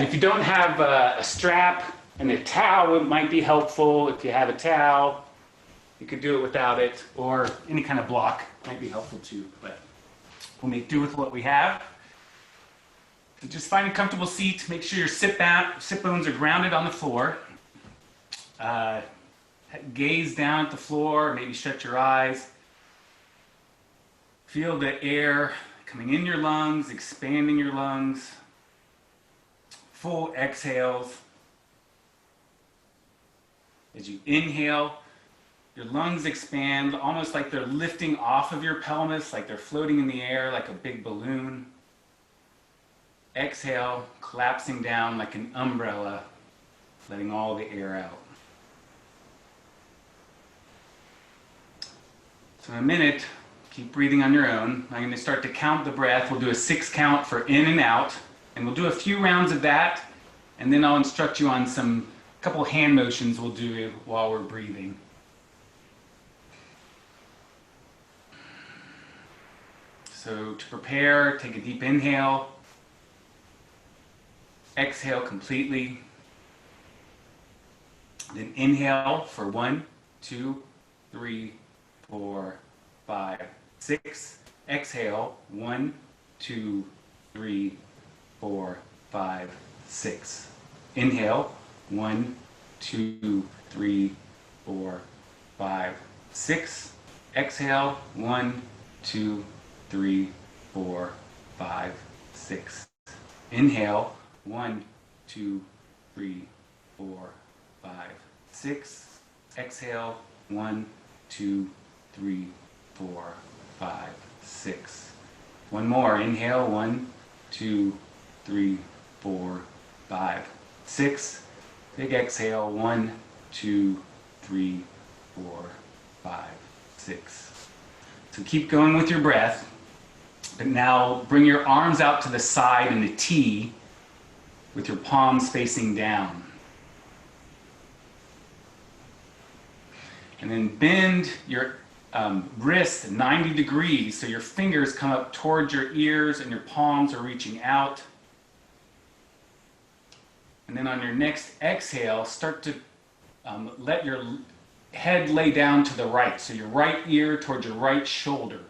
If you don't have a strap and a towel, it might be helpful. If you have a towel, you could do it without it, or any kind of block might be helpful too, but we'll make do with what we have. So just find a comfortable seat. Make sure your sit bones are grounded on the floor. Gaze down at the floor, maybe shut your eyes. Feel the air coming in your lungs, expanding your lungs. Full exhales. As you inhale, your lungs expand almost like they're lifting off of your pelvis, like they're floating in the air like a big balloon. Exhale, collapsing down like an umbrella, letting all the air out. So in a minute, keep breathing on your own. I'm going to start to count the breath. We'll do a 6 count for in and out, and we'll do a few rounds of that, and then I'll instruct you on a couple hand motions we'll do while we're breathing. So to prepare, take a deep inhale. Exhale completely. Then inhale for 1, 2, 3, 4, 5, 6. Exhale 1, 2, 3, 4, 5, 6. Inhale 1, 2, 3, 4, 5, 6. Exhale 1, 2, 3, 4, 5, 6. Inhale 1, 2, 3, 4, 5, 6. Exhale 1, 2, 3, 4, 5, 6. One more. Inhale 1, 2, 3, 4, 5, 6. Big exhale 1, 2, 3, 4, 5, 6. So keep going with your breath, but now bring your arms out to the side in a T with your palms facing down. And then bend your wrist 90 degrees so your fingers come up towards your ears and your palms are reaching out. And then on your next exhale, start to let your head lay down to the right. So your right ear towards your right shoulder.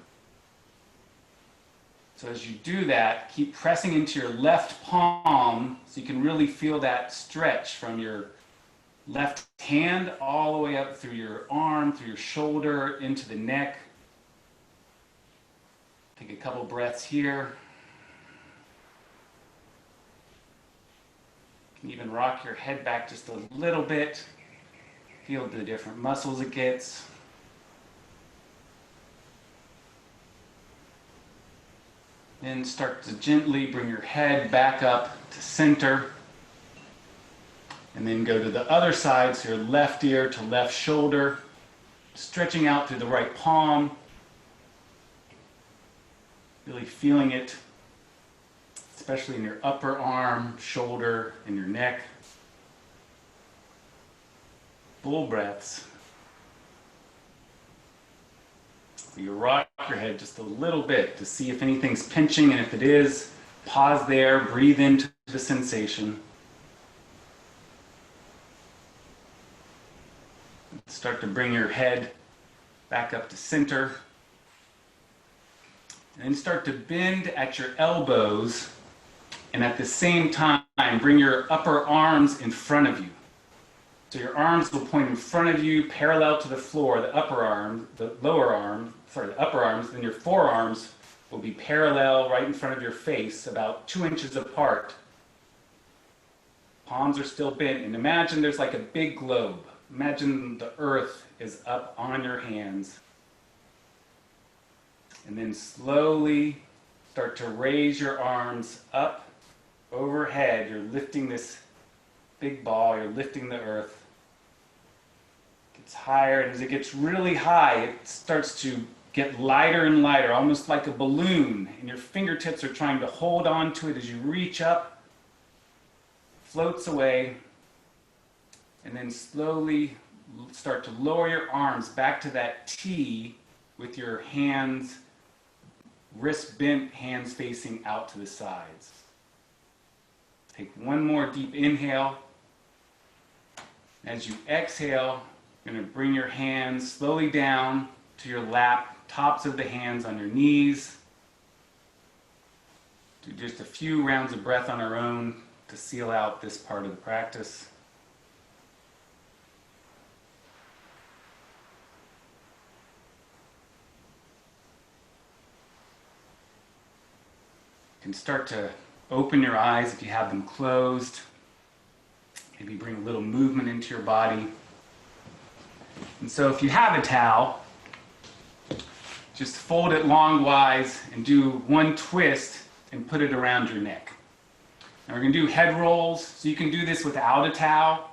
So as you do that, keep pressing into your left palm so you can really feel that stretch from your left hand all the way up through your arm, through your shoulder, into the neck. Take a couple breaths here. You can even rock your head back just a little bit. Feel the different muscles it gets. Then start to gently bring your head back up to center. And then go to the other side, so your left ear to left shoulder, stretching out through the right palm. Really feeling it, especially in your upper arm, shoulder, and your neck. Full breaths. You rock your head just a little bit to see if anything's pinching, and if it is, pause there, breathe into the sensation. Start to bring your head back up to center. And then start to bend at your elbows, and at the same time, bring your upper arms in front of you. So your arms will point in front of you, parallel to the floor, the upper arm, the upper arms, then your forearms will be parallel right in front of your face, about 2 inches apart. Palms are still bent, and imagine there's like a big globe. Imagine the earth is up on your hands. And then slowly start to raise your arms up overhead. You're lifting this big ball, you're lifting the earth. It gets higher, and as it gets really high, it starts to get lighter and lighter, almost like a balloon, and your fingertips are trying to hold on to it as you reach up, floats away, and then slowly start to lower your arms back to that T with your hands, wrist bent, hands facing out to the sides. Take one more deep inhale. As you exhale, you're going to bring your hands slowly down to your lap, tops of the hands on your knees. Do just a few rounds of breath on our own to seal out this part of the practice. You can start to open your eyes if you have them closed. Maybe bring a little movement into your body. And so if you have a towel, just fold it longwise and do one twist and put it around your neck. Now we're going to do head rolls, so you can do this without a towel.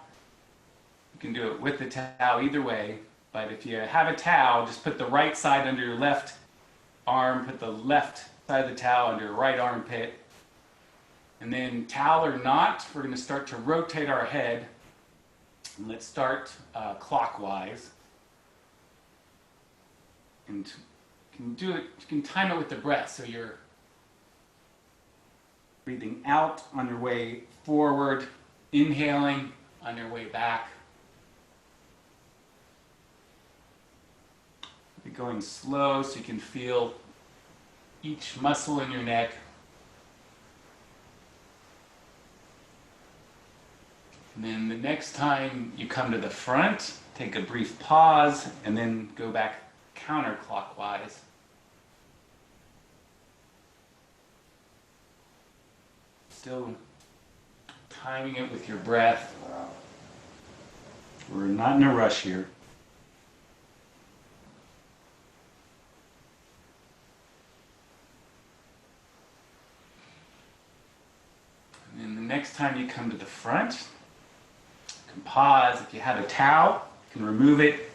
You can do it with the towel either way, but if you have a towel, just put the right side under your left arm, put the left side of the towel under your right armpit, and then towel or not, we're going to start to rotate our head. And let's start clockwise. And you can do it, you can time it with the breath, so you're breathing out on your way forward, inhaling on your way back. Be going slow so you can feel each muscle in your neck. And then the next time you come to the front, take a brief pause and then go back counterclockwise. Still timing it with your breath. We're not in a rush here. And then the next time you come to the front, you can pause. If you have a towel, you can remove it.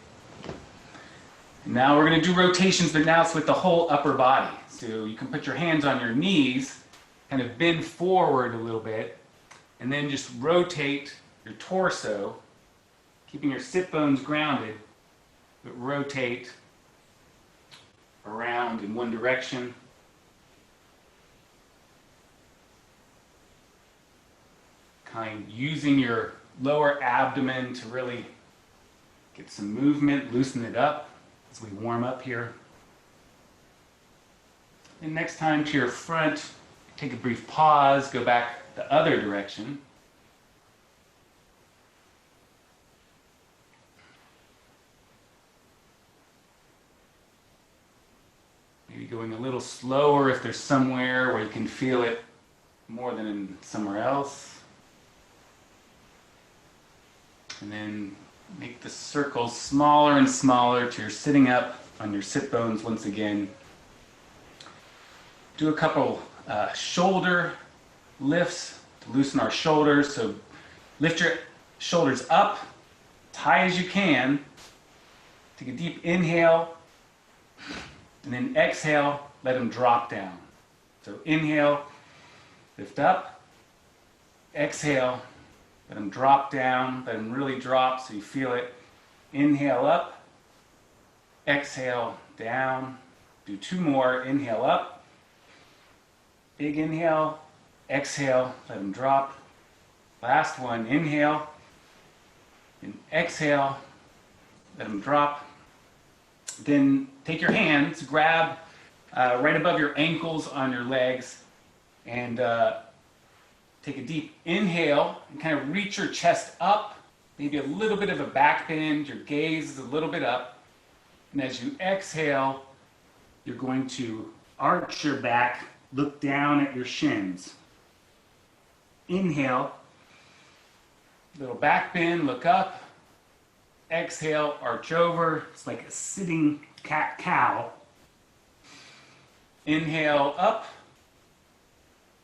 And now we're going to do rotations, but now it's with the whole upper body. So you can put your hands on your knees, kind of bend forward a little bit, and then just rotate your torso, keeping your sit bones grounded, but rotate around in one direction. Kind of using your lower abdomen to really get some movement, loosen it up as we warm up here. And next time to your front, take a brief pause, go back the other direction. Maybe going a little slower if there's somewhere where you can feel it more than in somewhere else. And then make the circles smaller and smaller till you're sitting up on your sit bones once again. Do a couple shoulder lifts to loosen our shoulders. So lift your shoulders up, high as you can. Take a deep inhale, and then exhale, let them drop down. So inhale, lift up, exhale, let them drop down, let them really drop so you feel it. Inhale up, exhale down. Do two more, inhale up, big inhale, exhale, let them drop. Last one, inhale, and exhale, let them drop. Then take your hands, grab right above your ankles on your legs, and take a deep inhale and kind of reach your chest up, maybe a little bit of a back bend, your gaze is a little bit up. And as you exhale, you're going to arch your back, look down at your shins. Inhale, little back bend, look up. Exhale, arch over. It's like a sitting cat-cow. Inhale, up.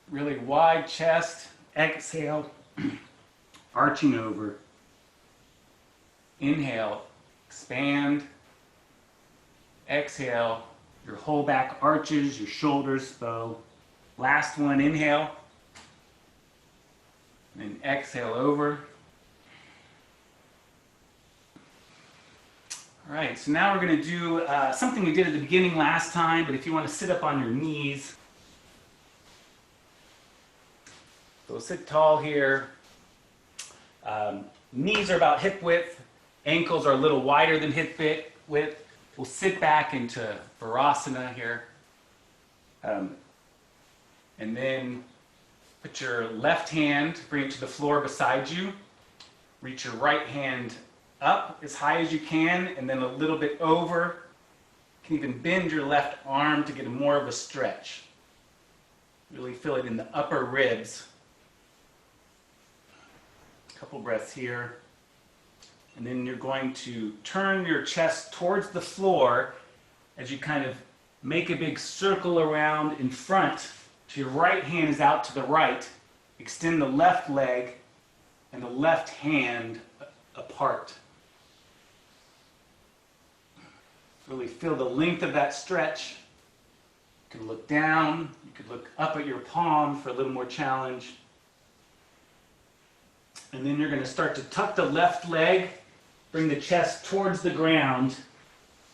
Really wide chest. Exhale, arching over. Inhale, expand. Exhale, your whole back arches, your shoulders bow. Last one, inhale. And exhale over. All right, so now we're going to do something we did at the beginning last time, but if you want to sit up on your knees, So we'll sit tall here. Knees are about hip width. Ankles are a little wider than hip width. We'll sit back into Virasana here. And then put your left hand, bring it to the floor beside you. Reach your right hand up as high as you can, and then a little bit over. You can even bend your left arm to get more of a stretch. Really feel it in the upper ribs. A couple breaths here. And then you're going to turn your chest towards the floor as you kind of make a big circle around in front. So your right hand is out to the right. Extend the left leg and the left hand apart. Really feel the length of that stretch. You can look down. You could look up at your palm for a little more challenge. And then you're going to start to tuck the left leg, bring the chest towards the ground,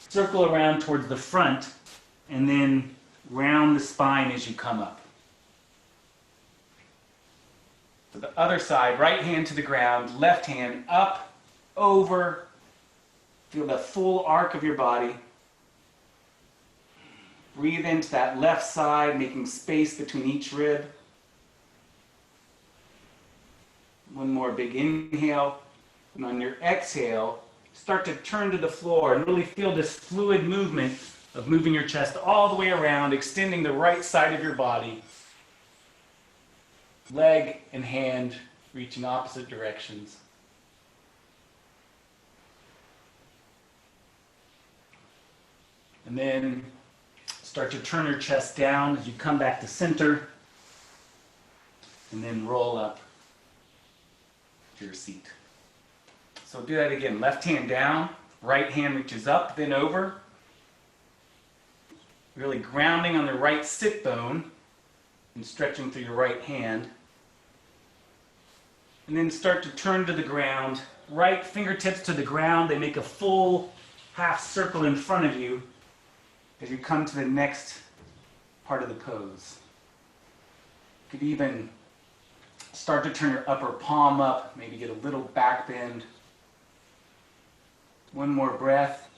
circle around towards the front, and then round the spine as you come up. So the other side, right hand to the ground, left hand up, over. Feel the full arc of your body. Breathe into that left side, making space between each rib. One more big inhale. And on your exhale, start to turn to the floor and really feel this fluid movement of moving your chest all the way around, extending the right side of your body. Leg and hand reaching opposite directions. And then start to turn your chest down as you come back to center. And then roll up to your seat. So do that again. Left hand down, right hand reaches up, then over. Really grounding on the right sit bone and stretching through your right hand. And then start to turn to the ground. Right fingertips to the ground. They make a full half circle in front of you as you come to the next part of the pose. You could even start to turn your upper palm up, maybe get a little back bend. One more breath,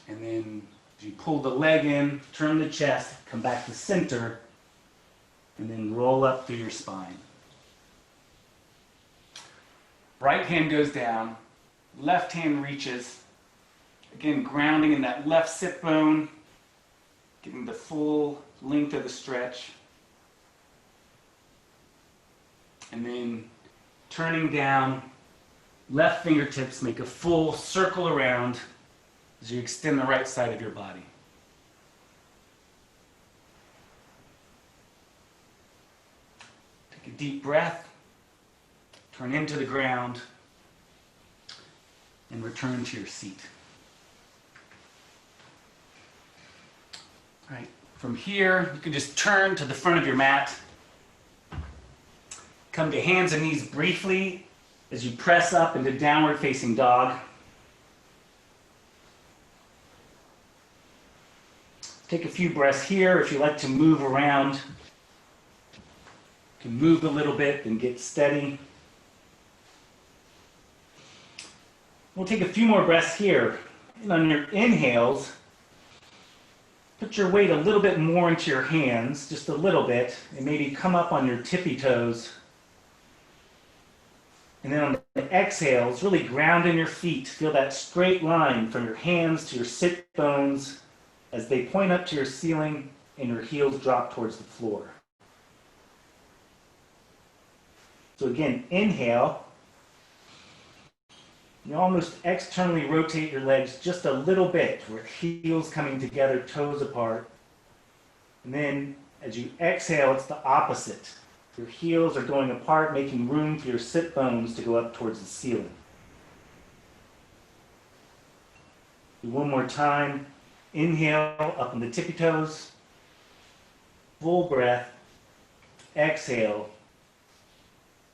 and then as you pull the leg in, turn the chest, come back to center, and then roll up through your spine. Right hand goes down, left hand reaches, again grounding in that left sit bone, getting the full length of the stretch. And then turning down, left fingertips make a full circle around as you extend the right side of your body. Take a deep breath, turn into the ground, and return to your seat. All right, from here, you can just turn to the front of your mat. Come to hands and knees briefly as you press up into downward facing dog. Take a few breaths here. If you like to move around, you can move a little bit and get steady. We'll take a few more breaths here. And on your inhales, put your weight a little bit more into your hands, just a little bit, and maybe come up on your tippy toes. And then on the exhales, really ground in your feet. Feel that straight line from your hands to your sit bones as they point up to your ceiling and your heels drop towards the floor. So again, inhale. You almost externally rotate your legs just a little bit, with heels coming together, toes apart. And then as you exhale, it's the opposite. Your heels are going apart, making room for your sit bones to go up towards the ceiling. Do one more time. Inhale, up on the tippy toes. Full breath. Exhale.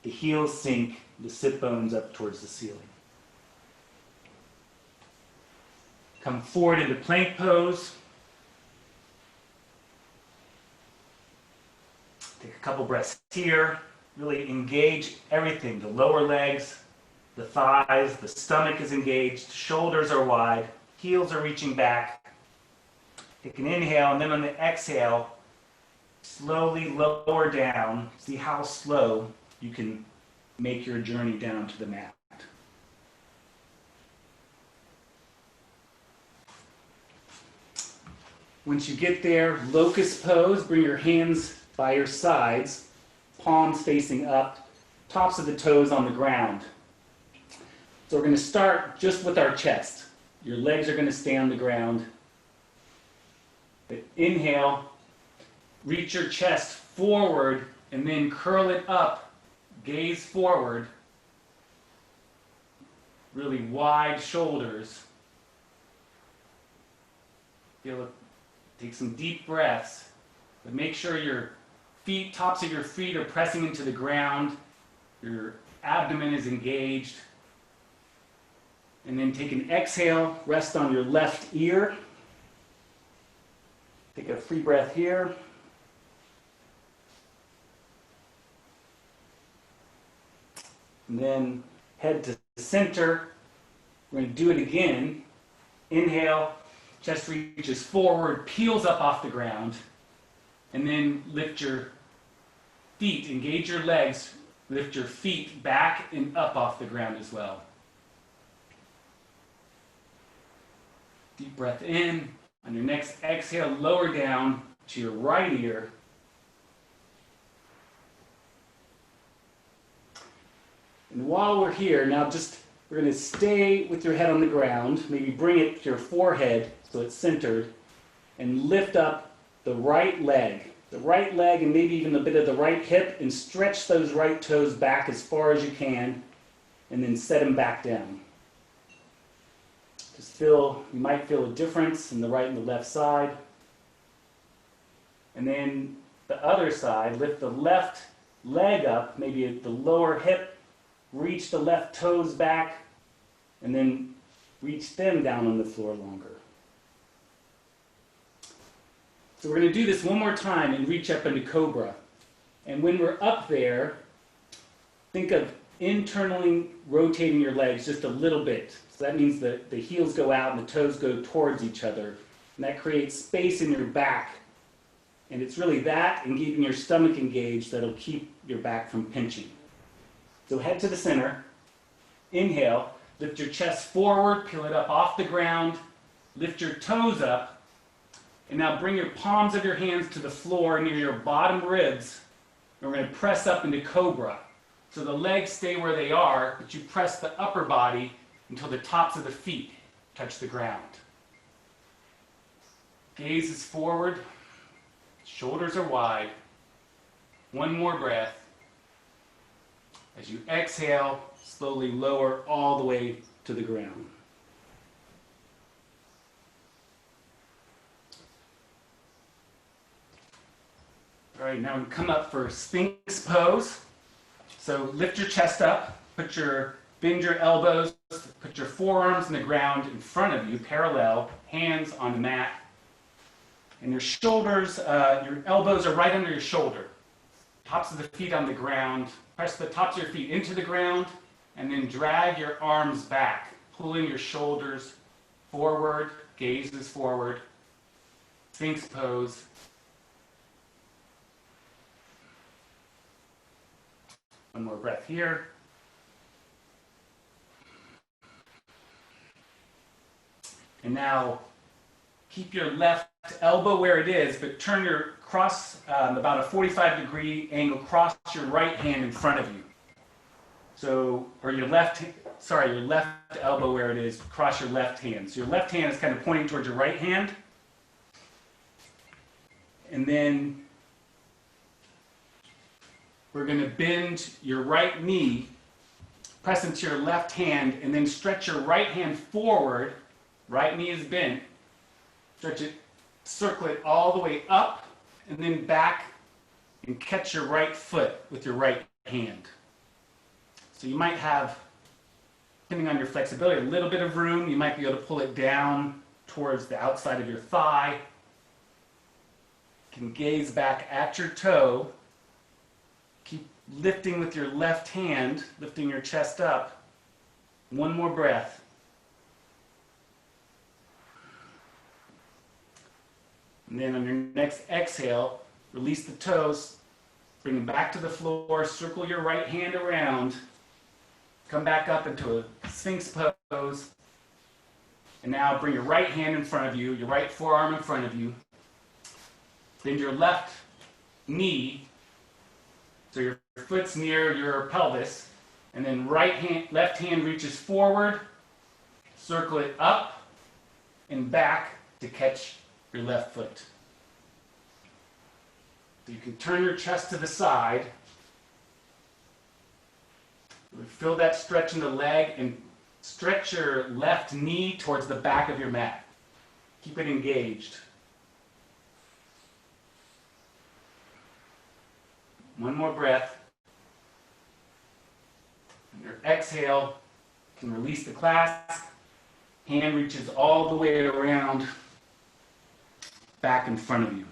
The heels sink, the sit bones up towards the ceiling. Come forward into plank pose. Take a couple breaths here. Really engage everything. The lower legs, the thighs, the stomach is engaged, shoulders are wide, heels are reaching back. Take an inhale, and then on the exhale, slowly lower down. See how slow you can make your journey down to the mat. Once you get there, locust pose, bring your hands by your sides, palms facing up, tops of the toes on the ground. So we're going to start just with our chest. Your legs are going to stay on the ground. Inhale, reach your chest forward and then curl it up, gaze forward, really wide shoulders. Feel it. Take some deep breaths, but make sure your feet, tops of your feet are pressing into the ground, your abdomen is engaged. And then take an exhale, rest on your left ear. Take a free breath here. And then head to the center. We're going to do it again. Inhale, chest reaches forward, peels up off the ground. And then lift your feet, engage your legs, lift your feet back and up off the ground as well. Deep breath in. On your next exhale, lower down to your right ear. And while we're here, now we're going to stay with your head on the ground. Maybe bring it to your forehead so it's centered. And lift up the right leg. The right leg and maybe even a bit of the right hip. And stretch those right toes back as far as you can. And then set them back down. You might feel a difference in the right and the left side. And then the other side, lift the left leg up, maybe at the lower hip, reach the left toes back, and then reach them down on the floor longer. So we're going to do this one more time and reach up into Cobra. And when we're up there, think of internally rotating your legs just a little bit. So that means that the heels go out and the toes go towards each other. And that creates space in your back. And it's really that and keeping your stomach engaged that'll keep your back from pinching. So head to the center. Inhale. Lift your chest forward. Peel it up off the ground. Lift your toes up. And now bring your palms of your hands to the floor near your bottom ribs. And we're going to press up into Cobra. So the legs stay where they are, but you press the upper body until the tops of the feet touch the ground. Gaze is forward, shoulders are wide. One more breath. As you exhale, slowly lower all the way to the ground. All right, now we come up for Sphinx pose. So lift your chest up, bend your elbows, put your forearms in the ground in front of you, parallel, hands on the mat. And your shoulders, your elbows are right under your shoulder. Tops of the feet on the ground. Press the tops of your feet into the ground, and then drag your arms back, pulling your shoulders forward, gazes forward. Sphinx pose. One more breath here. And now keep your left elbow where it is, but turn your cross about a 45-degree angle, cross your right hand in front of you. So, or your left elbow where it is, cross your left hand. So your left hand is kind of pointing towards your right hand. And then we're going to bend your right knee, press into your left hand, and then stretch your right hand forward. Right knee is bent. Stretch it, circle it all the way up, and then back, and catch your right foot with your right hand. So you might have, depending on your flexibility, a little bit of room. You might be able to pull it down towards the outside of your thigh. You can gaze back at your toe. Keep lifting with your left hand, lifting your chest up. One more breath. And then on your next exhale, release the toes, bring them back to the floor, circle your right hand around, come back up into a Sphinx pose. And now bring your right hand in front of you, your right forearm in front of you. Bend your left knee so your foot's near your pelvis. And then left hand reaches forward, circle it up and back to catch your left foot. So you can turn your chest to the side. Feel that stretch in the leg and stretch your left knee towards the back of your mat. Keep it engaged. One more breath. And your exhale, you can release the clasp. Hand reaches all the way around, back in front of you.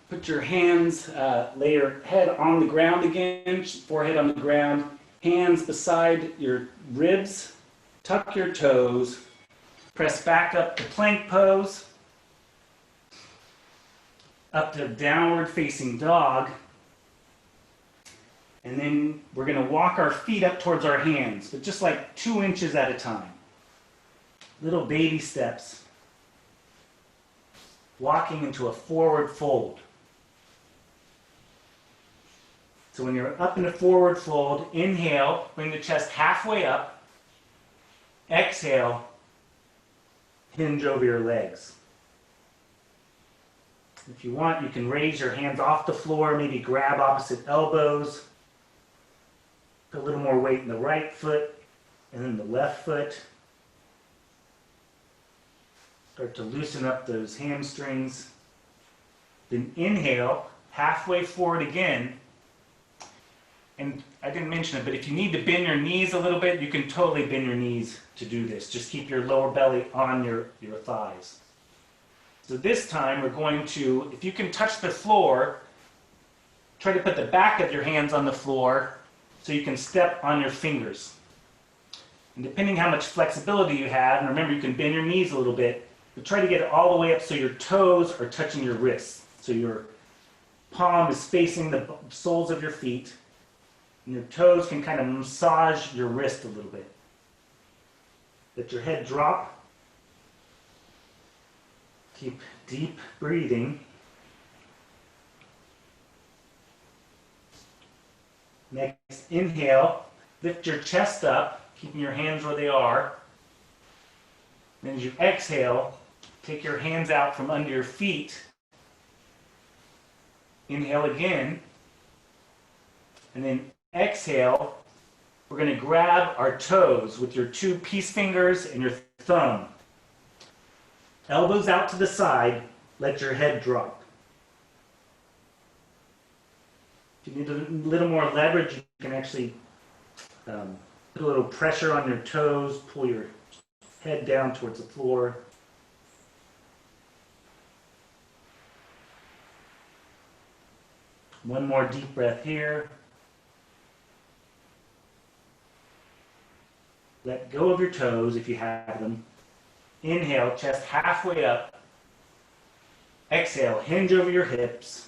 Put your hands, lay your head on the ground again, forehead on the ground, hands beside your ribs, tuck your toes, press back up to plank pose, up to downward facing dog, and then we're going to walk our feet up towards our hands, but just like 2 inches at a time. Little baby steps. Walking into a forward fold. So when you're up in a forward fold, inhale, bring the chest halfway up. Exhale, hinge over your legs. If you want, you can raise your hands off the floor, maybe grab opposite elbows. Put a little more weight in the right foot and then the left foot. Start to loosen up those hamstrings. Then inhale, halfway forward again. And I didn't mention it, but if you need to bend your knees a little bit, you can totally bend your knees to do this. Just keep your lower belly on your thighs. So this time we're going to, if you can touch the floor, try to put the back of your hands on the floor so you can step on your fingers. And depending how much flexibility you have, and remember you can bend your knees a little bit, but try to get it all the way up so your toes are touching your wrists. So your palm is facing the soles of your feet. And your toes can kind of massage your wrist a little bit. Let your head drop. Keep deep breathing. Next, inhale. Lift your chest up, keeping your hands where they are. Then as you exhale, take your hands out from under your feet. Inhale again. And then exhale, we're going to grab our toes with your 2 peace fingers and your thumb. Elbows out to the side, let your head drop. If you need a little more leverage, you can actually put a little pressure on your toes, pull your head down towards the floor. One more deep breath here. Let go of your toes if you have them. Inhale, chest halfway up. Exhale, hinge over your hips.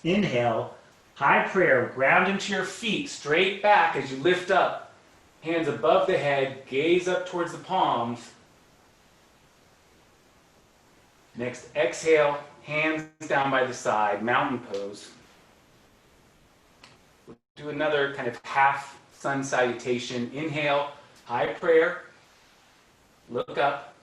Inhale, high prayer, ground into your feet, straight back as you lift up. Hands above the head, gaze up towards the palms. Next, exhale, hands down by the side, mountain pose. We'll do another kind of half sun salutation. Inhale, high prayer, look up.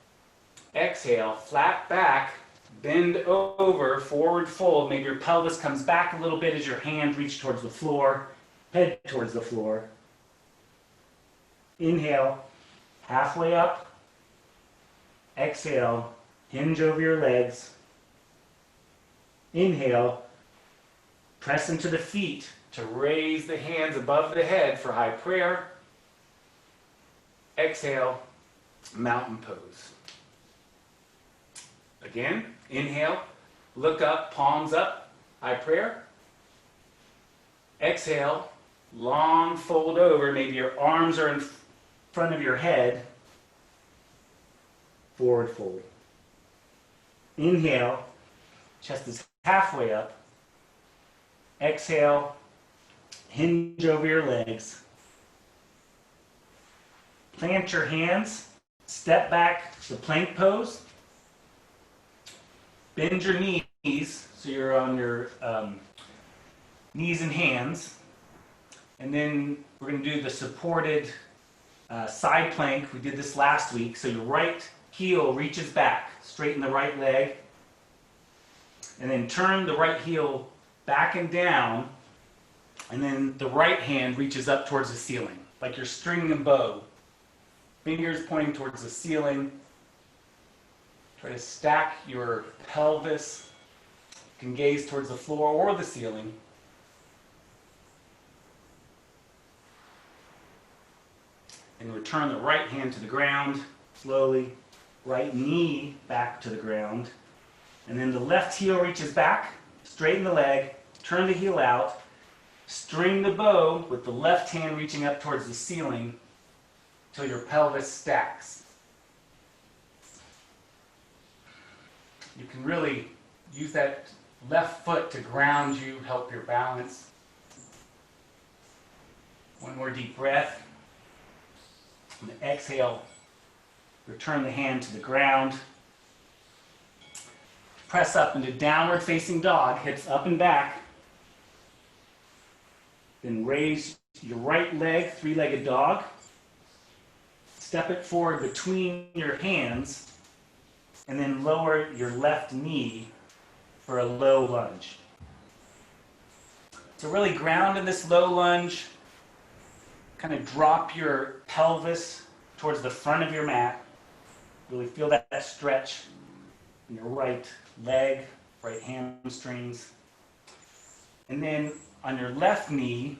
Exhale, flat back, bend over, forward fold. Maybe your pelvis comes back a little bit as your hands reach towards the floor, head towards the floor. Inhale, halfway up. Exhale, hinge over your legs. Inhale, press into the feet to raise the hands above the head for high prayer. Exhale, mountain pose. Again, inhale, look up, palms up, high prayer. Exhale, long fold over. Maybe your arms are in front of your head. Forward fold. Inhale, chest is halfway up. Exhale, hinge over your legs. Plant your hands, step back to plank pose. Bend your knees so you're on your knees and hands. And then we're going to do the supported side plank. We did this last week. So your right heel reaches back, straighten the right leg. And then turn the right heel back and down. And then the right hand reaches up towards the ceiling, like you're stringing a bow. Fingers pointing towards the ceiling. Try to stack your pelvis. You can gaze towards the floor or the ceiling. And return the right hand to the ground, slowly. Right knee back to the ground. And then the left heel reaches back, straighten the leg, turn the heel out, string the bow with the left hand reaching up towards the ceiling till your pelvis stacks. You can really use that left foot to ground you, help your balance. One more deep breath. And exhale, return the hand to the ground. Press up into downward facing dog, hips up and back. Then raise your right leg, three-legged dog. Step it forward between your hands, and then lower your left knee for a low lunge. So really ground in this low lunge. Kind of drop your pelvis towards the front of your mat. Really feel that stretch in your right leg, right hamstrings. And then on your left knee,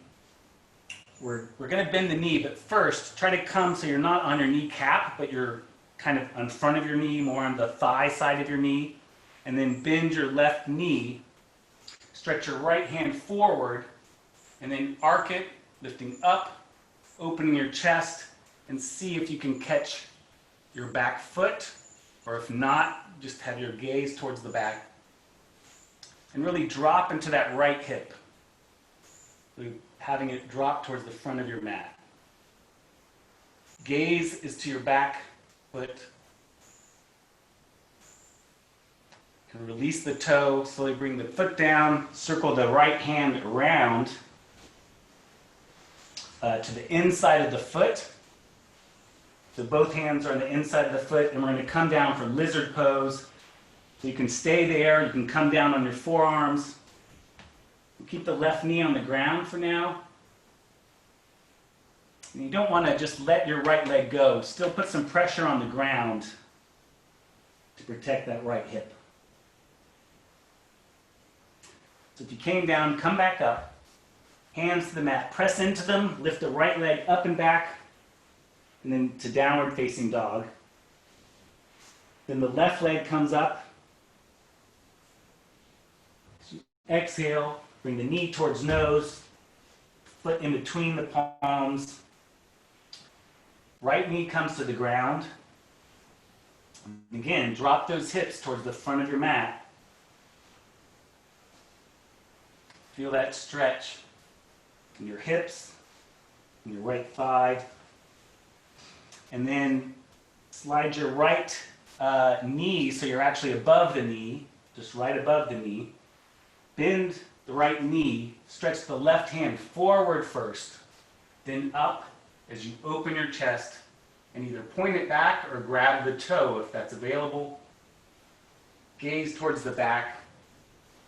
we're going to bend the knee, but first try to come so you're not on your kneecap, but you're kind of in front of your knee, more on the thigh side of your knee. And then bend your left knee. Stretch your right hand forward, and then arc it, lifting up, opening your chest, and see if you can catch your back foot, or if not, just have your gaze towards the back. And really drop into that right hip, really having it drop towards the front of your mat. Gaze is to your back foot. You can release the toe, slowly bring the foot down, circle the right hand around to the inside of the foot. So both hands are on the inside of the foot, and we're going to come down for lizard pose. So you can stay there, you can come down on your forearms. Keep the left knee on the ground for now. And you don't want to just let your right leg go. Still put some pressure on the ground to protect that right hip. So if you came down, come back up. Hands to the mat, press into them, lift the right leg up and back, and then to downward facing dog. Then the left leg comes up. Exhale, bring the knee towards nose, foot in between the palms. Right knee comes to the ground. And again, drop those hips towards the front of your mat. Feel that stretch in your hips, in your right thigh. And then slide your right knee so you're actually above the knee, just right above the knee. Bend the right knee, stretch the left hand forward first, then up as you open your chest, and either point it back or grab the toe if that's available. Gaze towards the back.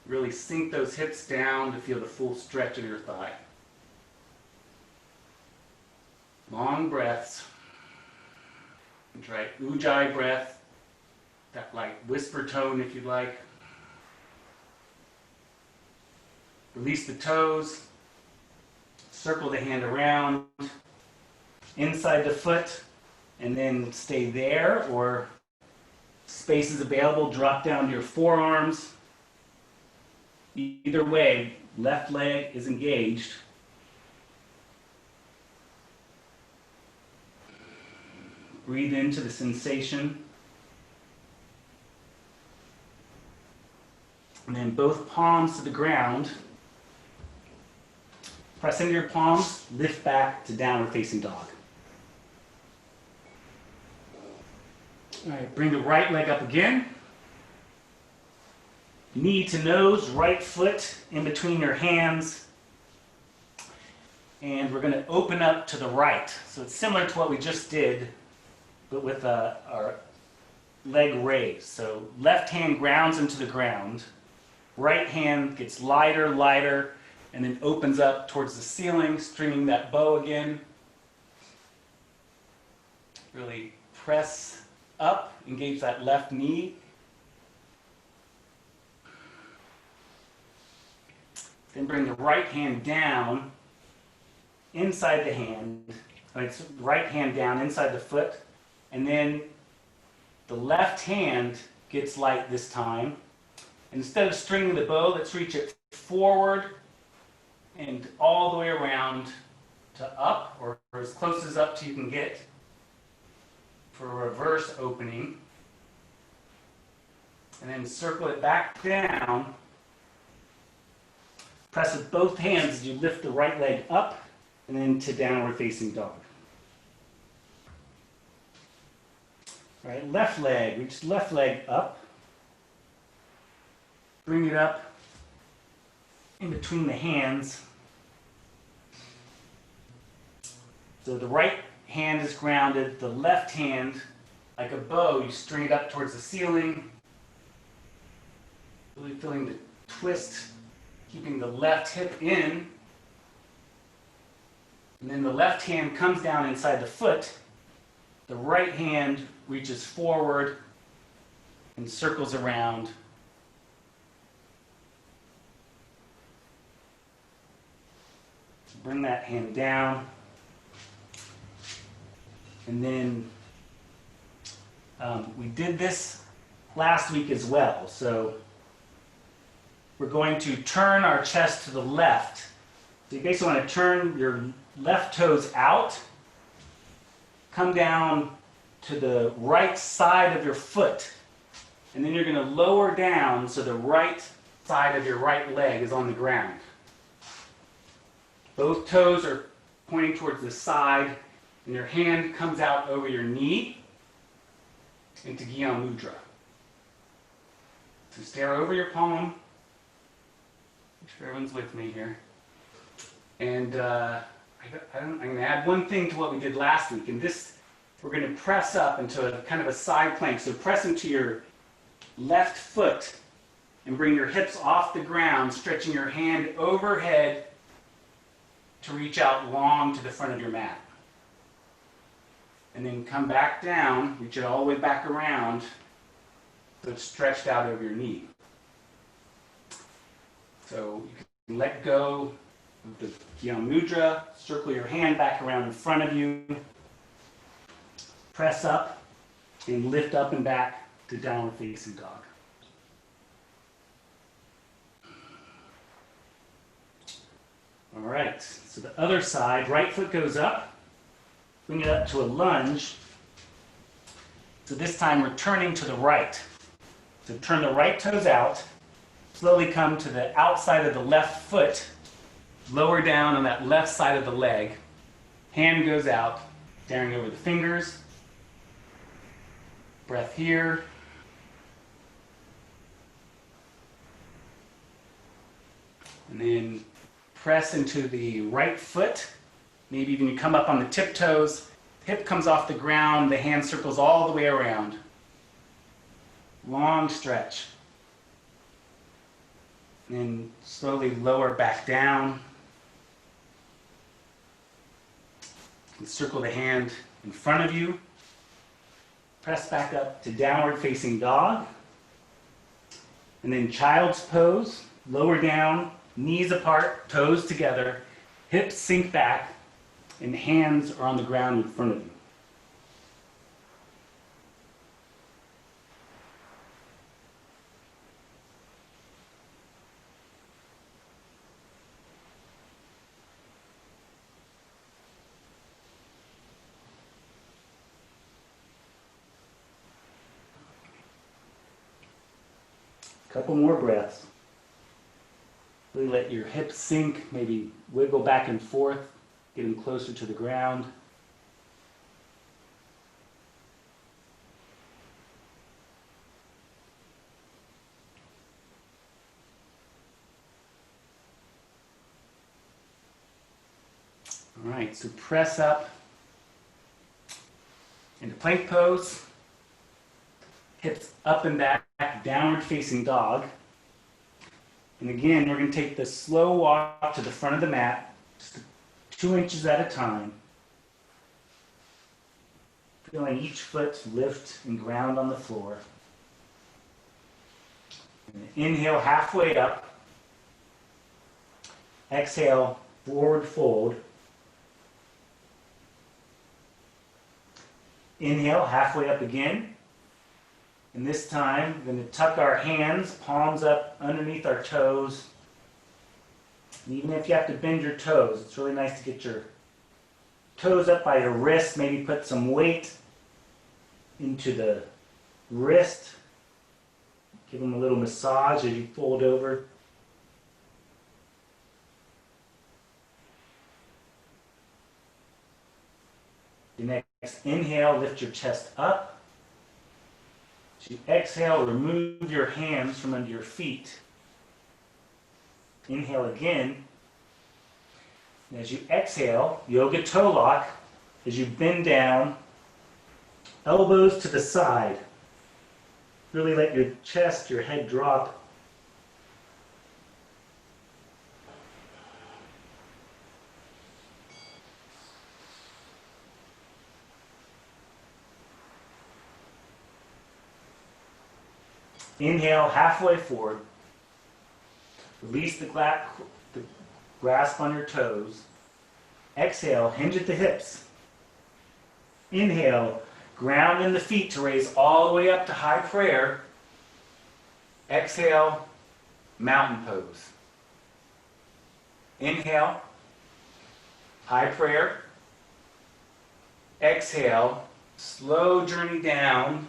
Really sink those hips down to feel the full stretch of your thigh. Long breaths. And try Ujjayi breath, that light whisper tone if you'd like. Release the toes. Circle the hand around inside the foot, and then stay there, or space is available, drop down to your forearms. Either way, Left leg is engaged. Breathe into the sensation. And then both palms to the ground. Press into your palms, lift back to downward facing dog. All right, bring the right leg up again. Knee to nose, right foot in between your hands. And we're going to open up to the right. So it's similar to what we just did, but with our leg raised. So left hand grounds into the ground. Right hand gets lighter, lighter, and then opens up towards the ceiling, stringing that bow again. Really press up, engage that left knee. Then bring the right hand down inside the hand. Right hand down inside the foot. And then the left hand gets light this time. Instead of stringing the bow, let's reach it forward and all the way around to up, or as close as up to you can get for a reverse opening. And then circle it back down. Press with both hands as you lift the right leg up and then to downward facing dog. All right, left leg, reach left leg up. Bring it up in between the hands. So the right hand is grounded, the left hand, like a bow, you string it up towards the ceiling. Really feeling the twist, keeping the left hip in. And then the left hand comes down inside the foot. The right hand reaches forward and circles around. Bring that hand down. And then we did this last week as well. So we're going to turn our chest to the left. So you basically want to turn your left toes out, come down to the right side of your foot, and then you're going to lower down so the right side of your right leg is on the ground. Both toes are pointing towards the side, and your hand comes out over your knee into Gyan Mudra. So stare over your palm. Make sure everyone's with me here. And I'm going to add one thing to what we did last week. And this, we're going to press up into a kind of a side plank. So press into your left foot and bring your hips off the ground, stretching your hand overhead to reach out long to the front of your mat. And then come back down, reach it all the way back around so it's stretched out over your knee. So you can let go of the Gyan Mudra, circle your hand back around in front of you, press up, and lift up and back to downward facing dog. All right, so the other side, right foot goes up, bring it up to a lunge. So this time we're turning to the right. So turn the right toes out, slowly come to the outside of the left foot, lower down on that left side of the leg. Hand goes out, staring over the fingers. Breath here. And then press into the right foot. Maybe even you come up on the tiptoes. Hip comes off the ground, the hand circles all the way around. Long stretch. And then slowly lower back down. And circle the hand in front of you. Press back up to downward facing dog. And then child's pose. Lower down, knees apart, toes together. Hips sink back. And hands are on the ground in front of you. Couple more breaths. Really let your hips sink, maybe wiggle back and forth, getting closer to the ground. All right, so press up into plank pose. Hips up and back, downward facing dog. And again, we're going to take the slow walk to the front of the mat, just 2 inches at a time. Feeling each foot lift and ground on the floor. And inhale halfway up. Exhale, forward fold. Inhale, halfway up again. And this time, we're going to tuck our hands, palms up underneath our toes. And even if you have to bend your toes, it's really nice to get your toes up by your wrist. Maybe put some weight into the wrist. Give them a little massage as you fold over. The next inhale, lift your chest up. As you exhale, remove your hands from under your feet. Inhale again. And as you exhale, yoga toe lock. As you bend down, elbows to the side. Really let your chest, your head drop. Inhale, halfway forward. Release the grasp on your toes. Exhale, hinge at the hips. Inhale, ground in the feet to raise all the way up to high prayer. Exhale, mountain pose. Inhale, high prayer. Exhale, slow journey down,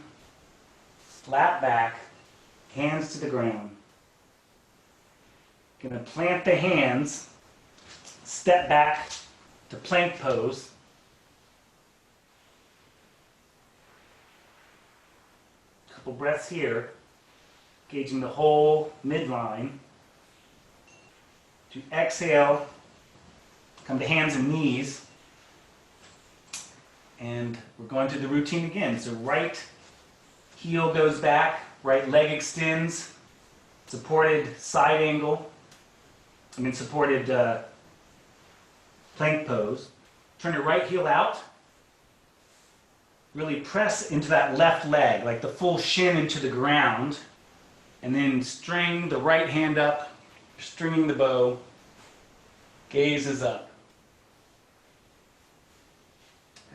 flat back, hands to the ground. Going to plant the hands, step back to plank pose. Couple breaths here, gauging the whole midline. To exhale, come to hands and knees. And we're going through the routine again. So right heel goes back, right leg extends, supported side angle, and then supported plank pose. Turn your right heel out. Really press into that left leg, like the full shin into the ground. And then string the right hand up, stringing the bow. Gaze is up.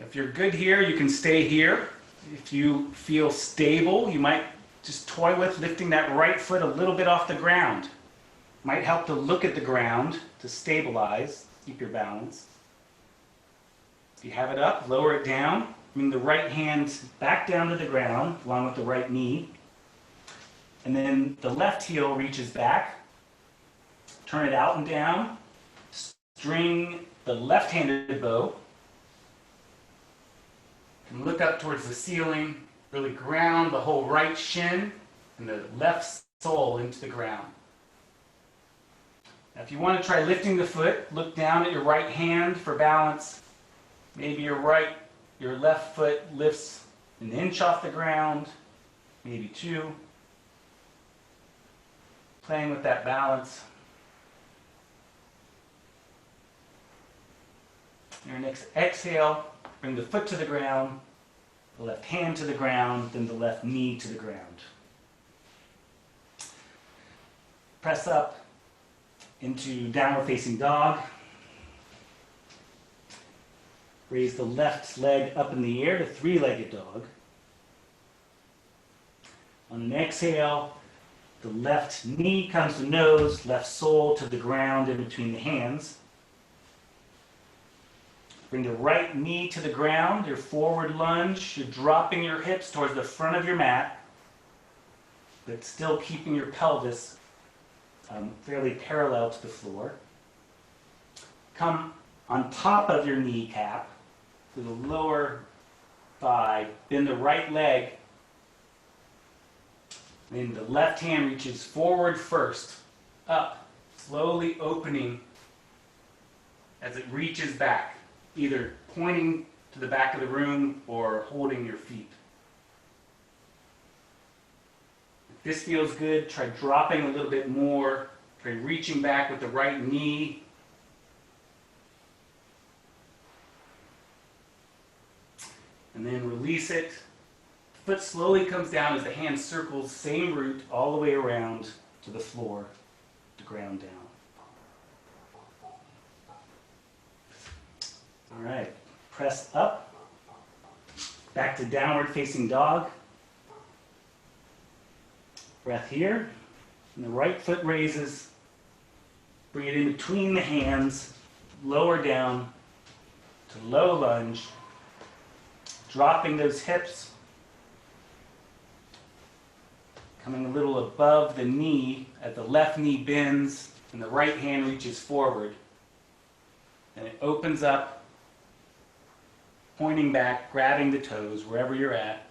If you're good here, you can stay here. If you feel stable, you might just toy with lifting that right foot a little bit off the ground. Might help to look at the ground to stabilize, keep your balance. If you have it up, lower it down. Bring the right hand back down to the ground, along with the right knee. And then the left heel reaches back. Turn it out and down. String the left-handed bow. And look up towards the ceiling. Really ground the whole right shin and the left sole into the ground. Now, if you want to try lifting the foot, look down at your right hand for balance. Maybe your left foot lifts an inch off the ground, maybe 2. Playing with that balance. Your next exhale, bring the foot to the ground, the left hand to the ground, then the left knee to the ground. Press up into downward facing dog. Raise the left leg up in the air to three-legged dog. On an exhale, the left knee comes to nose, left sole to the ground in between the hands. Bring the right knee to the ground, your forward lunge. You're dropping your hips towards the front of your mat. but still keeping your pelvis fairly parallel to the floor. Come on top of your kneecap to the lower thigh, bend the right leg, then the left hand reaches forward first, up, slowly opening as it reaches back, either pointing to the back of the room or holding your feet. If this feels good, try dropping a little bit more. Try reaching back with the right knee. And then release it. Foot slowly comes down as the hand circles same route all the way around to the floor, to ground down. All right, press up, back to downward facing dog. Breath here, and the right foot raises. Bring it in between the hands, lower down to low lunge, dropping those hips, coming a little above the knee as the left knee bends and the right hand reaches forward. And it opens up, pointing back, grabbing the toes wherever you're at.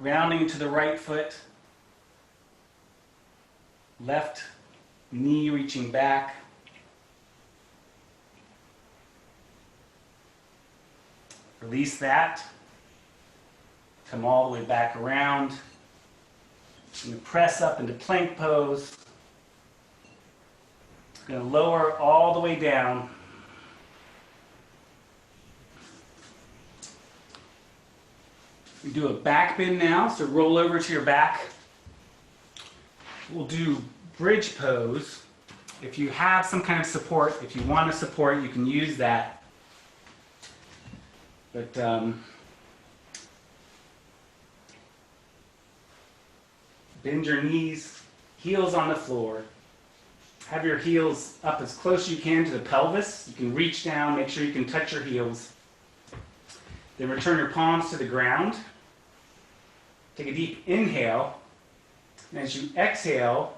Rounding to the right foot. Left knee reaching back. Release that. Come all the way back around. You're going to press up into plank pose. Going to lower all the way down. We do a back bend now, so roll over to your back. We'll do bridge pose. If you have some kind of support, if you want to support, you can use that. But bend your knees, heels on the floor. Have your heels up as close as you can to the pelvis. You can reach down, make sure you can touch your heels. Then return your palms to the ground. Take a deep inhale. And as you exhale,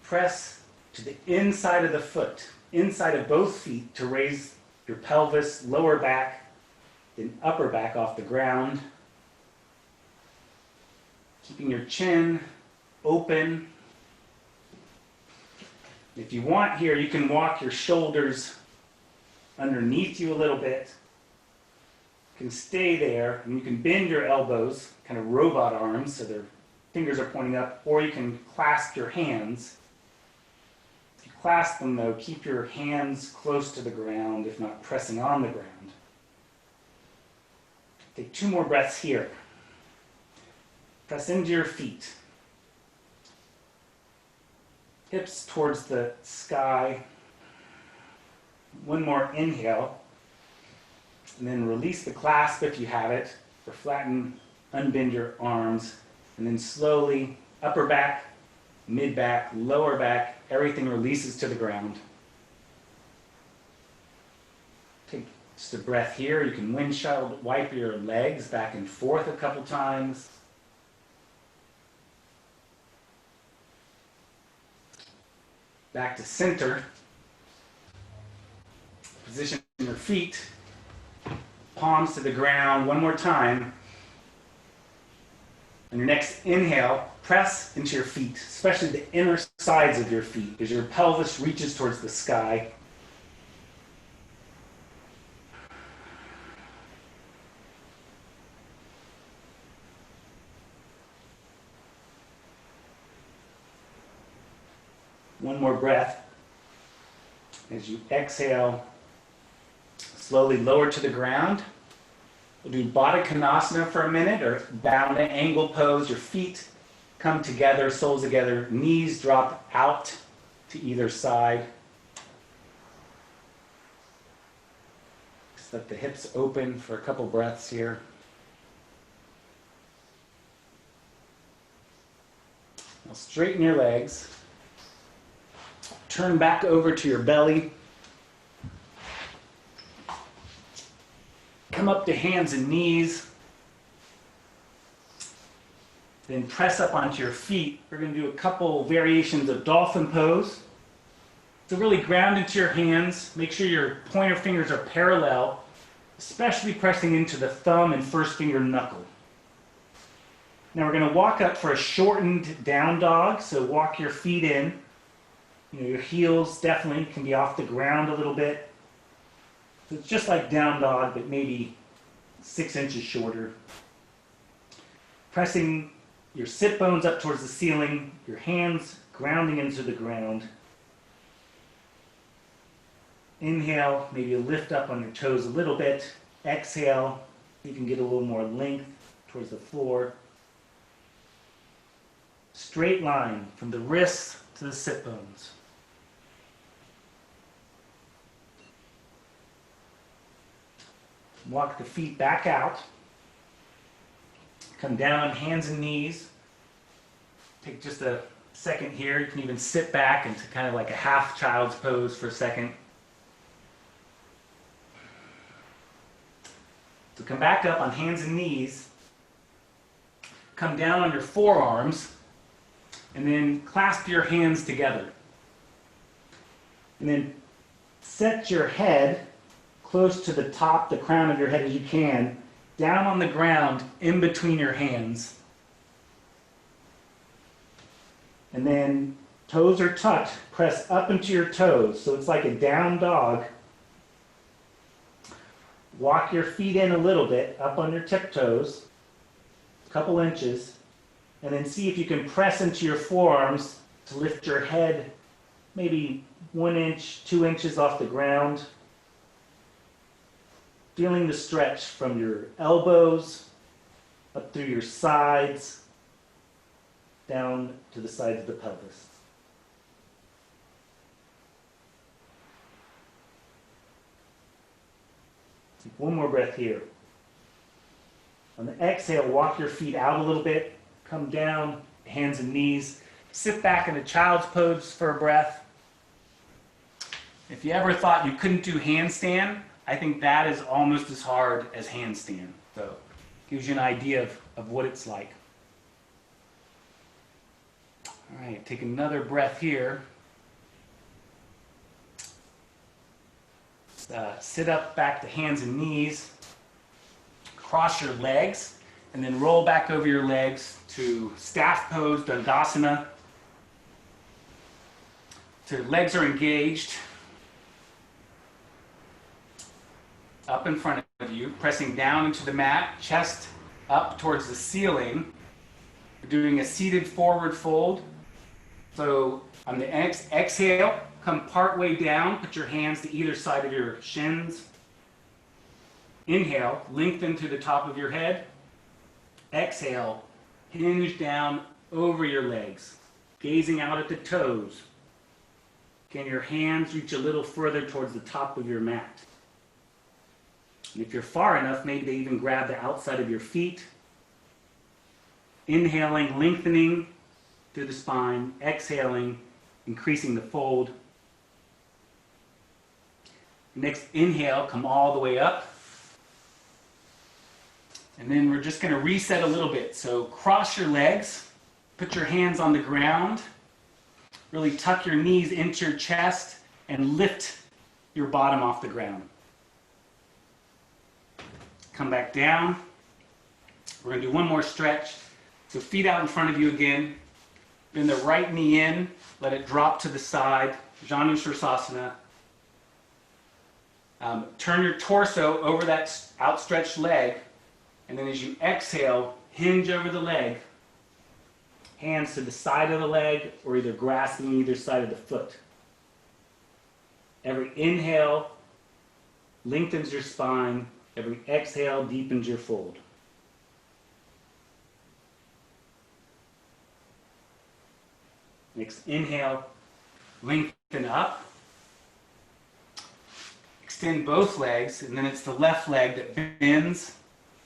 press to the inside of the foot, inside of both feet to raise your pelvis, lower back, then upper back off the ground. Keeping your chin open. If you want here, you can walk your shoulders underneath you a little bit. You can stay there, and you can bend your elbows, kind of robot arms, so their fingers are pointing up, or you can clasp your hands. If you clasp them, though, keep your hands close to the ground, if not pressing on the ground. Take 2 more breaths here. Press into your feet. Hips towards the sky. 1 more inhale. And then release the clasp if you have it, or flatten, unbend your arms. And then slowly, upper back, mid back, lower back, everything releases to the ground. Take just a breath here. You can windshield wipe your legs back and forth a couple times. Back to center. Position your feet. Palms to the ground. 1 more time. On your next inhale, press into your feet, especially the inner sides of your feet, as your pelvis reaches towards the sky. One more breath. As you exhale, slowly lower to the ground. We'll do Baddha Konasana for a minute, or bound angle pose. Your feet come together, soles together, knees drop out to either side. Just let the hips open for a couple breaths here. Now straighten your legs. Turn back over to your belly. Come up to hands and knees. Then press up onto your feet. We're going to do a couple variations of dolphin pose. So really ground into your hands. Make sure your pointer fingers are parallel, especially pressing into the thumb and first finger knuckle. Now we're going to walk up for a shortened down dog. So walk your feet in. Your heels definitely can be off the ground a little bit. So it's just like down dog, but maybe 6 inches shorter. Pressing your sit bones up towards the ceiling, your hands grounding into the ground. Inhale, maybe lift up on your toes a little bit. Exhale, you can get a little more length towards the floor. Straight line from the wrists to the sit bones. Walk the feet back out. Come down, hands and knees. Take just a second here. You can even sit back into kind of like a half child's pose for a second. So come back up on hands and knees. Come down on your forearms. And then clasp your hands together. And then set your head close to the top, the crown of your head as you can, down on the ground in between your hands. And then toes are tucked, press up into your toes. So it's like a down dog. Walk your feet in a little bit, up on your tiptoes, a couple inches, and then see if you can press into your forearms to lift your head maybe 1 inch, 2 inches off the ground. Feeling the stretch from your elbows up through your sides, down to the sides of the pelvis. Take one more breath here. On the exhale, walk your feet out a little bit, come down, hands and knees. Sit back in a child's pose for a breath. If you ever thought you couldn't do handstand, I think that is almost as hard as handstand. So gives you an idea of what it's like. All right, take another breath here. Sit up back to hands and knees. Cross your legs and then roll back over your legs to staff pose, Dandasana. So legs are engaged. Up in front of you, pressing down into the mat, chest up towards the ceiling. We're doing a seated forward fold. So on the exhale, come part way down, put your hands to either side of your shins. Inhale, lengthen to the top of your head. Exhale, hinge down over your legs, gazing out at the toes. Can your hands reach a little further towards the top of your mat? And if you're far enough, maybe they even grab the outside of your feet. Inhaling, lengthening through the spine. Exhaling, increasing the fold. Next inhale, come all the way up. And then we're just going to reset a little bit. So cross your legs, put your hands on the ground, really tuck your knees into your chest, and lift your bottom off the ground. Come back down. We're going to do one more stretch. So feet out in front of you again. Bend the right knee in, let it drop to the side, Janu Sirsasana. Turn your torso over that outstretched leg, and then as you exhale, hinge over the leg, hands to the side of the leg, or either grasping either side of the foot. Every inhale lengthens your spine, every exhale deepens your fold. Next inhale, lengthen up. Extend both legs, and then it's the left leg that bends,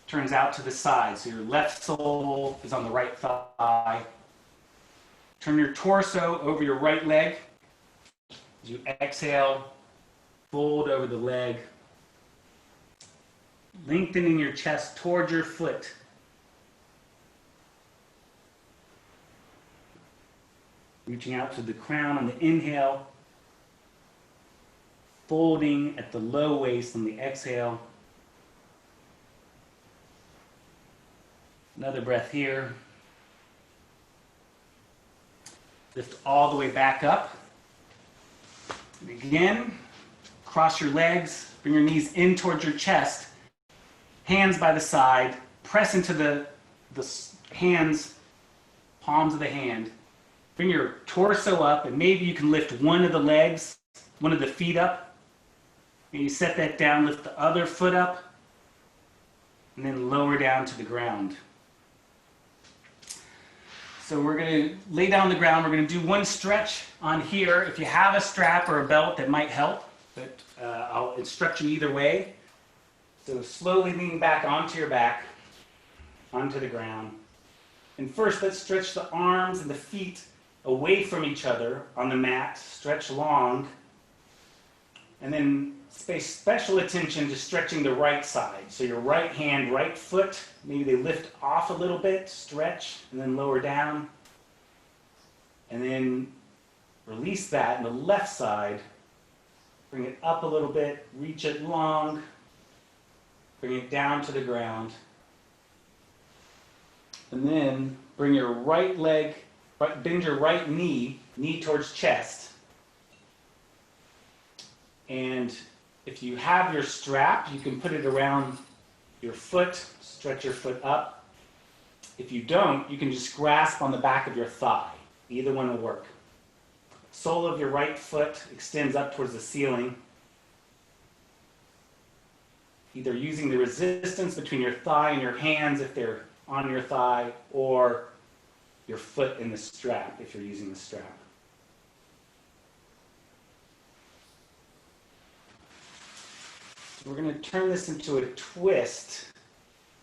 turns out to the side. So your left sole is on the right thigh. Turn your torso over your right leg. As you exhale, fold over the leg. Lengthening your chest towards your foot. Reaching out to the crown on the inhale. Folding at the low waist on the exhale. Another breath here. Lift all the way back up. And again, cross your legs, bring your knees in towards your chest, hands by the side, press into the hands, palms of the hand. Bring your torso up, and maybe you can lift one of the legs, one of the feet up. And you set that down, lift the other foot up, and then lower down to the ground. So we're going to lay down on the ground. We're going to do one stretch on here. If you have a strap or a belt, that might help, but I'll instruct you either way. So slowly lean back onto your back, onto the ground. And first, let's stretch the arms and the feet away from each other on the mat. Stretch long. And then pay special attention to stretching the right side. So your right hand, right foot, maybe they lift off a little bit, stretch, and then lower down. And then release that. And the left side, bring it up a little bit, reach it long, bring it down to the ground. And then bring your right leg, bend your right knee towards chest. And if you have your strap, you can put it around your foot, stretch your foot up. If you don't, you can just grasp on the back of your thigh. Either one will work. Sole of your right foot extends up towards the ceiling, either using the resistance between your thigh and your hands if they're on your thigh, or your foot in the strap if you're using the strap. We're going to turn this into a twist.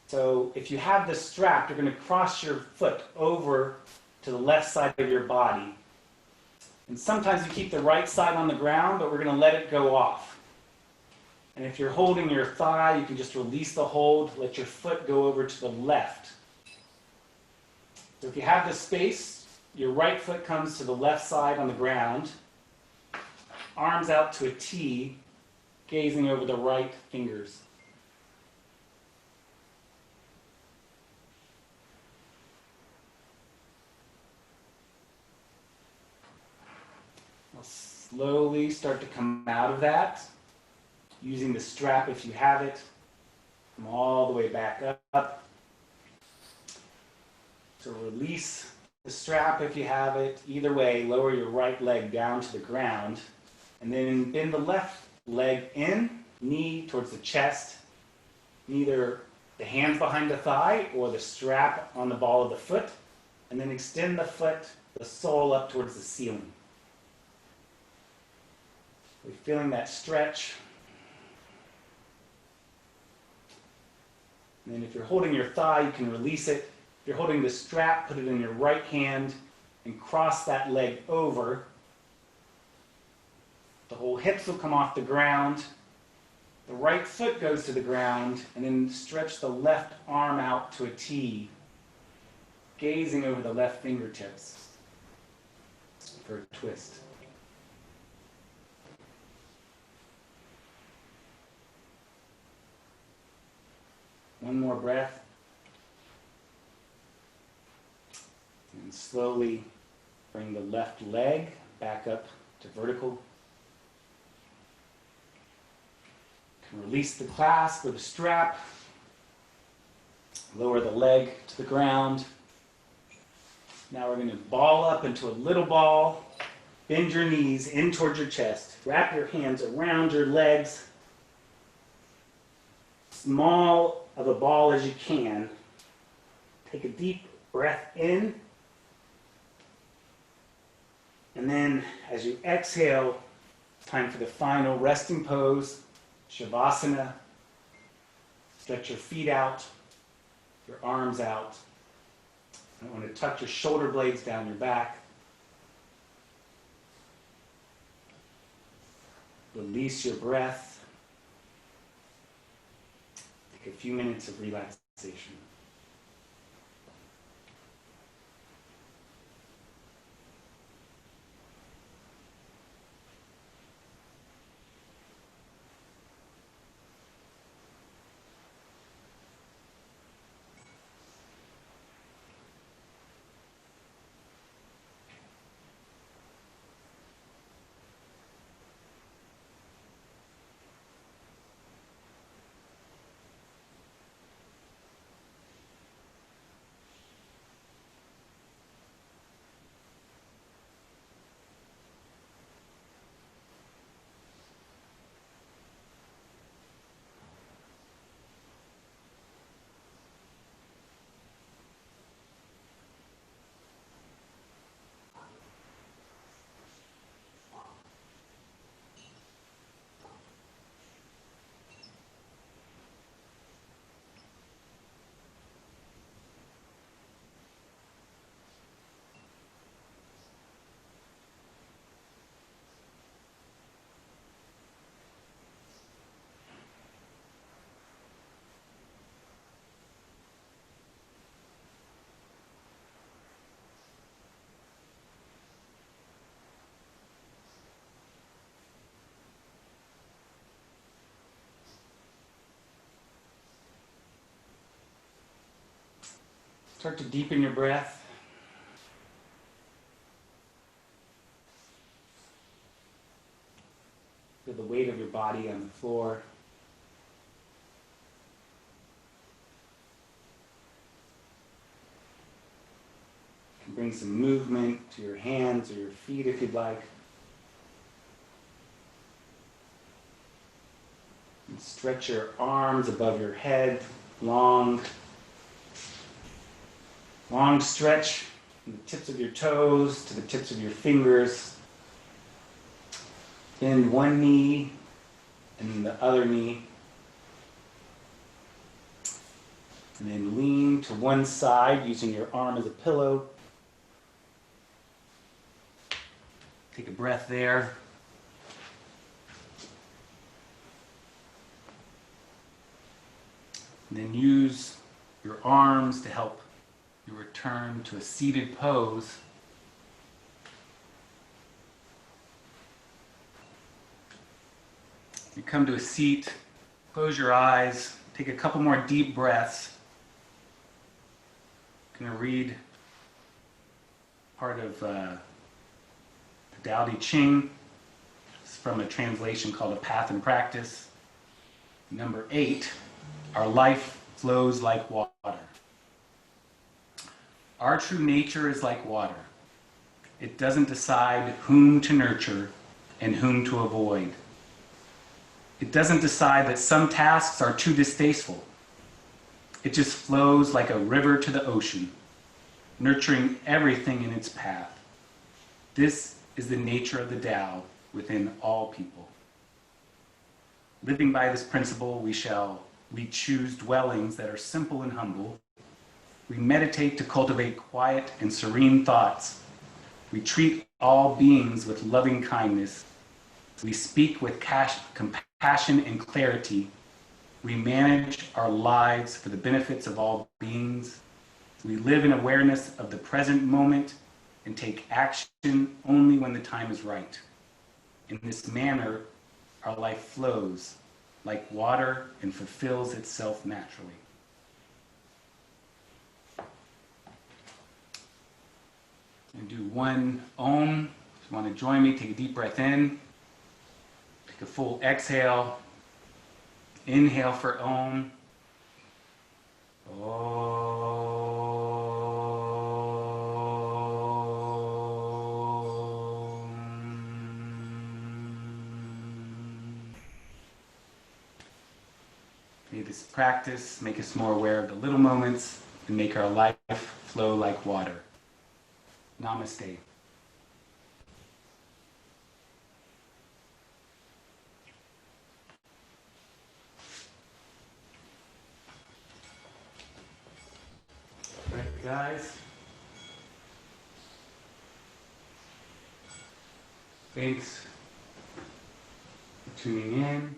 So if you have the strap, you're going to cross your foot over to the left side of your body. And sometimes you keep the right side on the ground, but we're going to let it go off. And if you're holding your thigh, you can just release the hold, let your foot go over to the left. So if you have the space, your right foot comes to the left side on the ground, arms out to a T, gazing over the right fingers. We'll slowly start to come out of that, using the strap if you have it. Come all the way back up. So release the strap if you have it. Either way, lower your right leg down to the ground, and then bend the left leg in, knee towards the chest, either the hands behind the thigh or the strap on the ball of the foot, and then extend the foot, the sole up towards the ceiling. We're feeling that stretch. And then if you're holding your thigh, you can release it. If you're holding the strap, put it in your right hand and cross that leg over. The whole hips will come off the ground. The right foot goes to the ground, and then stretch the left arm out to a T, gazing over the left fingertips for a twist. One more breath. And slowly bring the left leg back up to vertical. Release the clasp or the strap. Lower the leg to the ground. Now we're going to ball up into a little ball. Bend your knees in towards your chest. Wrap your hands around your legs. Small of a ball as you can. Take a deep breath in. And then as you exhale, it's time for the final resting pose. Shavasana. Stretch your feet out, your arms out. I want to tuck your shoulder blades down your back. Release your breath. Take a few minutes of relaxation. Start to deepen your breath. Feel the weight of your body on the floor. You can bring some movement to your hands or your feet if you'd like. And stretch your arms above your head, long stretch from the tips of your toes to the tips of your fingers. Bend one knee and then the other knee. And then lean to one side using your arm as a pillow. Take a breath there. And then use your arms to help you return to a seated pose. You come to a seat, close your eyes, take a couple more deep breaths. I'm going to read part of the Tao Te Ching. It's from a translation called A Path and Practice. Number 8, our life flows like water. Our true nature is like water. It doesn't decide whom to nurture and whom to avoid. It doesn't decide that some tasks are too distasteful. It just flows like a river to the ocean, nurturing everything in its path. This is the nature of the Tao within all people. Living by this principle, we choose dwellings that are simple and humble. We meditate to cultivate quiet and serene thoughts. We treat all beings with loving kindness. We speak with compassion and clarity. We manage our lives for the benefits of all beings. We live in awareness of the present moment and take action only when the time is right. In this manner, our life flows like water and fulfills itself naturally. And do one Om. If you want to join me, take a deep breath in. Take a full exhale. Inhale for Om. May this practice make us more aware of the little moments and make our life flow like water. Namaste. All right, guys. Thanks for tuning in.